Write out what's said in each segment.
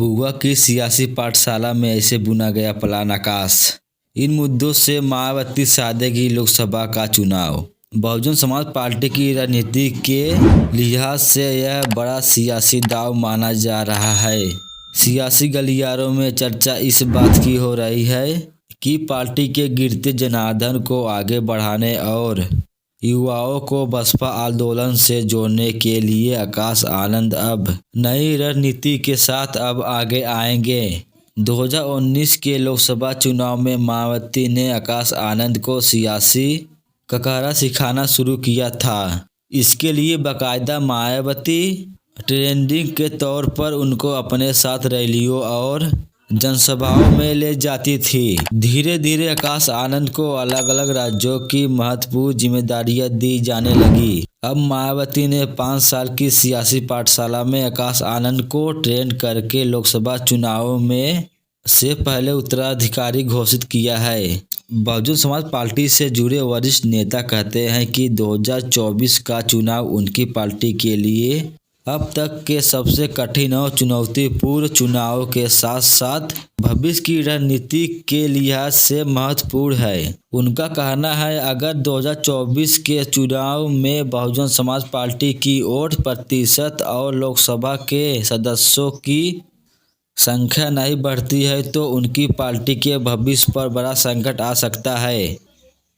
बुआ की सियासी पाठशाला में ऐसे बुना गया प्लान आकाश। इन मुद्दों से मायावती साधेगी लोकसभा का चुनाव। बहुजन समाज पार्टी की राजनीति के लिहाज से यह बड़ा सियासी दांव माना जा रहा है। सियासी गलियारों में चर्चा इस बात की हो रही है कि पार्टी के गिरते जनार्दन को आगे बढ़ाने और युवाओं को बसपा आंदोलन से जोड़ने के लिए आकाश आनंद अब नई रणनीति के साथ अब आगे आएंगे। 2019 के लोकसभा चुनाव में मायावती ने आकाश आनंद को सियासी ककारा सिखाना शुरू किया था। इसके लिए बाकायदा मायावती ट्रेंडिंग के तौर पर उनको अपने साथ रैलियों और जनसभाओं में ले जाती थी। धीरे धीरे आकाश आनंद को अलग अलग राज्यों की महत्वपूर्ण जिम्मेदारियां दी जाने लगी। अब मायावती ने 5 साल की सियासी पाठशाला में आकाश आनंद को ट्रेन करके लोकसभा चुनाव में से पहले उत्तराधिकारी घोषित किया है। बहुजन समाज पार्टी से जुड़े वरिष्ठ नेता कहते हैं कि 2024 का चुनाव उनकी पार्टी के लिए अब तक के सबसे कठिन और चुनौतीपूर्ण चुनाव के साथ साथ भविष्य की रणनीति के लिहाज से महत्वपूर्ण है। उनका कहना है, अगर 2024 के चुनाव में बहुजन समाज पार्टी की वोट प्रतिशत और लोकसभा के सदस्यों की संख्या नहीं बढ़ती है तो उनकी पार्टी के भविष्य पर बड़ा संकट आ सकता है।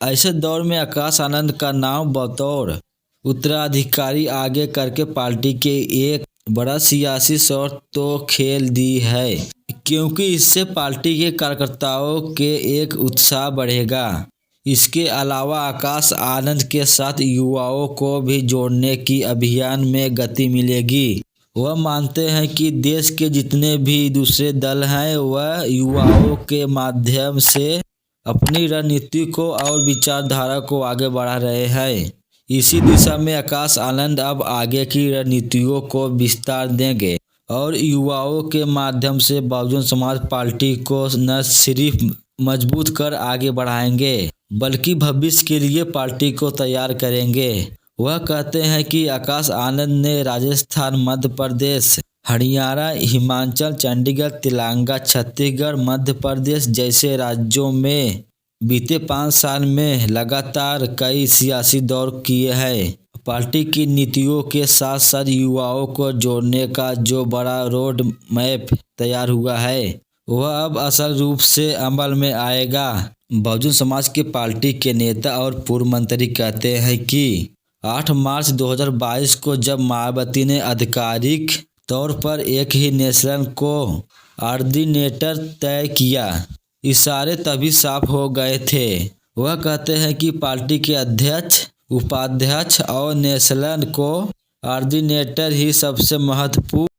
ऐसे दौर में आकाश आनंद का नाम बतौर उत्तराधिकारी आगे करके पार्टी के एक बड़ा सियासी शर्त तो खेल दी है, क्योंकि इससे पार्टी के कार्यकर्ताओं के एक उत्साह बढ़ेगा। इसके अलावा आकाश आनंद के साथ युवाओं को भी जोड़ने की अभियान में गति मिलेगी। वह मानते हैं कि देश के जितने भी दूसरे दल हैं वह युवाओं के माध्यम से अपनी रणनीति को और विचारधारा को आगे बढ़ा रहे हैं। इसी दिशा में आकाश आनंद अब आगे की रणनीतियों को विस्तार देंगे और युवाओं के माध्यम से बहुजन समाज पार्टी को न सिर्फ मजबूत कर आगे बढ़ाएंगे बल्कि भविष्य के लिए पार्टी को तैयार करेंगे। वह कहते हैं कि आकाश आनंद ने राजस्थान, मध्य प्रदेश, हरियाणा, हिमाचल, चंडीगढ़, तेलंगाना, छत्तीसगढ़, मध्य प्रदेश जैसे राज्यों में बीते 5 साल में लगातार कई सियासी दौर किए हैं। पार्टी की नीतियों के साथ साथ युवाओं को जोड़ने का जो बड़ा रोड मैप तैयार हुआ है वह अब असल रूप से अमल में आएगा। बहुजन समाज की पार्टी के नेता और पूर्व मंत्री कहते हैं कि 8 मार्च 2022 को जब मायावती ने आधिकारिक तौर पर एक ही नेशन को ऑर्डिनेटर तय किया, इशारे तभी साफ हो गए थे। वह कहते हैं कि पार्टी के अध्यक्ष, उपाध्यक्ष और नेशनल को ऑर्डिनेटर ही सबसे महत्वपूर्ण